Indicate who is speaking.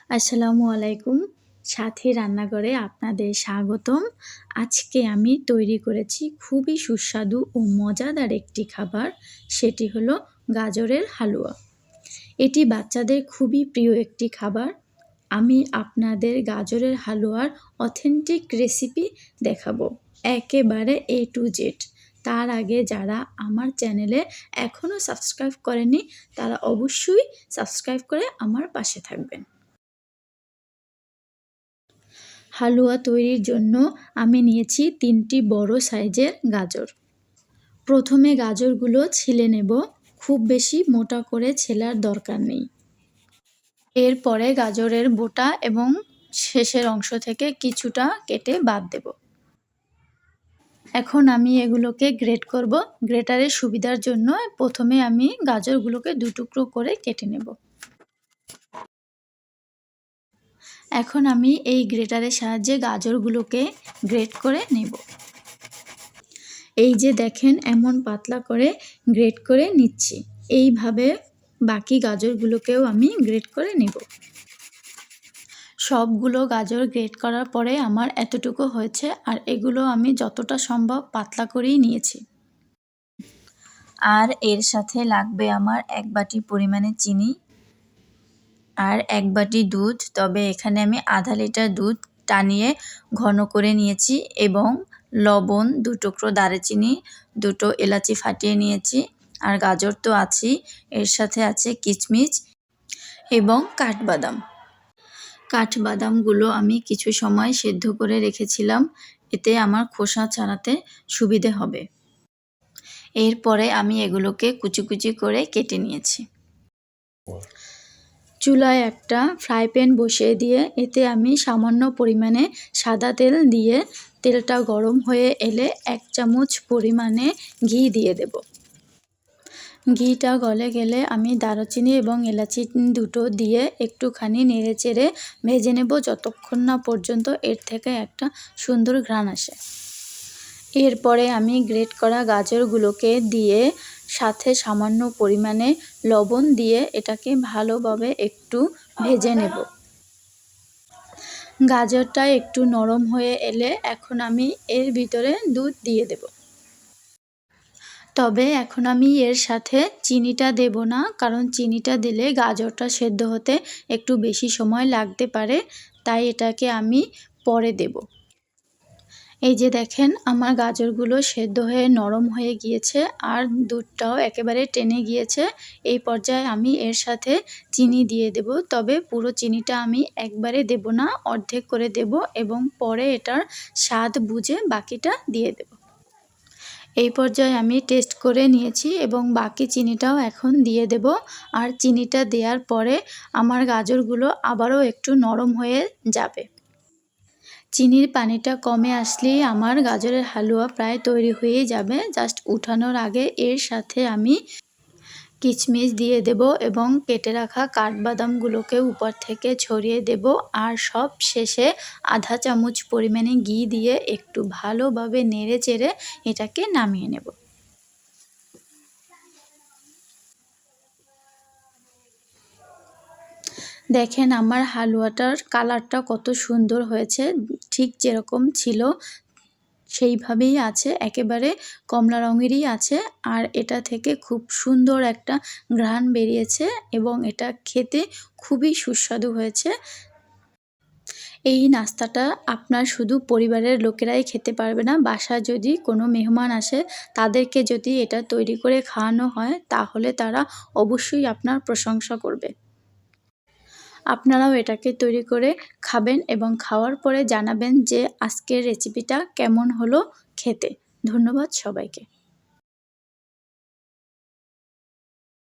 Speaker 1: আসসালামু আলাইকুম। সাথী রান্নাঘরে আপনাদের স্বাগতম। আজকে আমি তৈরি করেছি খুবই সুস্বাদু ও মজাদার একটি খাবার। সেটি হলো গাজরের হালুয়া। এটি বাচ্চাদের খুবই প্রিয় একটি খাবার। আমি আপনাদের গাজরের হালুয়ার অথেন্টিক রেসিপি দেখাবো। একেবারে A to Z। তার আগে যারা আমার চ্যানেলে এখনও সাবস্ক্রাইব করেনি তারা অবশ্যই সাবস্ক্রাইব করে আমার পাশে থাকবেন। হালুয়া তৈরির জন্য আমি নিয়েছি 3টি বড় সাইজের গাজর। প্রথমে গাজরগুলো ছিলে নেব, খুব বেশি মোটা করে ছেলার দরকার নেই। এরপরে গাজরের বোটা এবং শেষের অংশ থেকে কিছুটা কেটে বাদ দেব। এখন আমি এগুলোকে গ্রেট করব। গ্রেটারের সুবিধার জন্য প্রথমে আমি গাজরগুলোকে 2 টুকরো করে কেটে নেব। এখন আমি এই গ্রেটারের সাহায্যে গাজরগুলোকে গ্রেট করে নেব। এই যে দেখেন এমন পাতলা করে গ্রেট করে নিচ্ছি। এইভাবে বাকি গাজরগুলোকেও আমি গ্রেট করে নেব। সবগুলো গাজর গ্রেট করার পরে আমার এতটুকু হয়েছে, আর এগুলো আমি যতটা সম্ভব পাতলা করেই নিয়েছি। আর এর সাথে লাগবে আমার 1 বাটি পরিমাণে চিনি আর 1 বাটি দুধ। তবে এখানে আমি আধা লিটার দুধ টানিয়ে ঘন করে নিয়েছি এবং লবণ, 2 টুকরো দারুচিনি, 2টো এলাচি ফাটিয়ে নিয়েছি। আর গাজর তো আছেই, এর সাথে আছে কিশমিশ এবং কাঠবাদাম। কাঠবাদামগুলো আমি কিছু সময় সেদ্ধ করে রেখেছিলাম, এতে আমার খোসা ছাড়াতে সুবিধে হবে। এরপরে আমি এগুলোকে কুচি কুচি করে কেটে নিয়েছি। চুলায় একটা ফ্রাই প্যান বসিয়ে দিয়ে এতে আমি সামান্য পরিমাণে সাদা তেল দিয়ে তেলটা গরম হয়ে এলে 1 চামচ পরিমাণে ঘি দিয়ে দেব। ঘিটা গলে গেলে আমি দারুচিনি এবং এলাচি দুটো দিয়ে একটুখানি নেড়েচেড়ে ভেজে নেব যতক্ষণ না পর্যন্ত এর থেকে একটা সুন্দর ঘ্রাণ আসে। এরপরে আমি গ্রেট করা গাজরগুলোকে দিয়ে সাথে সামান্য পরিমাণে লবণ দিয়ে এটাকে ভালোভাবে একটু ভেজে নেব। গাজরটা একটু নরম হয়ে এলে এখন আমি এর ভিতরে দুধ দিয়ে দেব। তবে এখন আমি এর সাথে চিনিটা দেব না, কারণ চিনিটা দিলে গাজরটা সেদ্ধ হতে একটু বেশি সময় লাগতে পারে, তাই এটাকে আমি পরে দেব। এই যে দেখেন আমার গাজরগুলো সেদ্ধ হয়ে নরম হয়ে গিয়েছে আর দুধটাও একেবারে টেনে গিয়েছে। এই পর্যায়ে আমি এর সাথে চিনি দিয়ে দেব, তবে পুরো চিনিটা আমি একবারে দেব না, অর্ধেক করে দেব এবং পরে এটার স্বাদ বুঝে বাকিটা দিয়ে দেব। এই পর্যায়ে আমি টেস্ট করে নিয়েছি এবং বাকি চিনিটাও এখন দিয়ে দেব। আর চিনিটা দেওয়ার পরে আমার গাজরগুলো আবারও একটু নরম হয়ে যাবে। চিনির পানিটা কমে আসলেই আমার গাজরের হালুয়া প্রায় তৈরি হয়ে যাবে। জাস্ট উঠানোর আগে এর সাথে আমি কিশমিশ দিয়ে দেব এবং কেটে রাখা কাঠবাদামগুলোকে উপর থেকে ছড়িয়ে দেব। আর সব শেষে আধা চামচ পরিমাণে ঘি দিয়ে একটু ভালোভাবে নেড়েচেড়ে এটাকে নামিয়ে নেব। দেখেন আমার হালুয়াটার কালারটা কত সুন্দর হয়েছে, ঠিক যেরকম ছিল সেইভাবেই আছে, একেবারে কমলা রঙেরই আছে। আর এটা থেকে খুব সুন্দর একটা ঘ্রাণ বেরিয়েছে এবং এটা খেতে খুবই সুস্বাদু হয়েছে। এই নাস্তাটা আপনার শুধু পরিবারের লোকেরাই খেতে পারবে না, বাসায় যদি কোনো মেহমান আসে তাদেরকে যদি এটা তৈরি করে খাওয়ানো হয় তাহলে তারা অবশ্যই আপনার প্রশংসা করবে। আপনারাও এটাকে তৈরি করে খাবেন এবং খাওয়ার পরে জানাবেন যে আজকের রেসিপিটা কেমন হলো খেতে। ধন্যবাদ সবাইকে।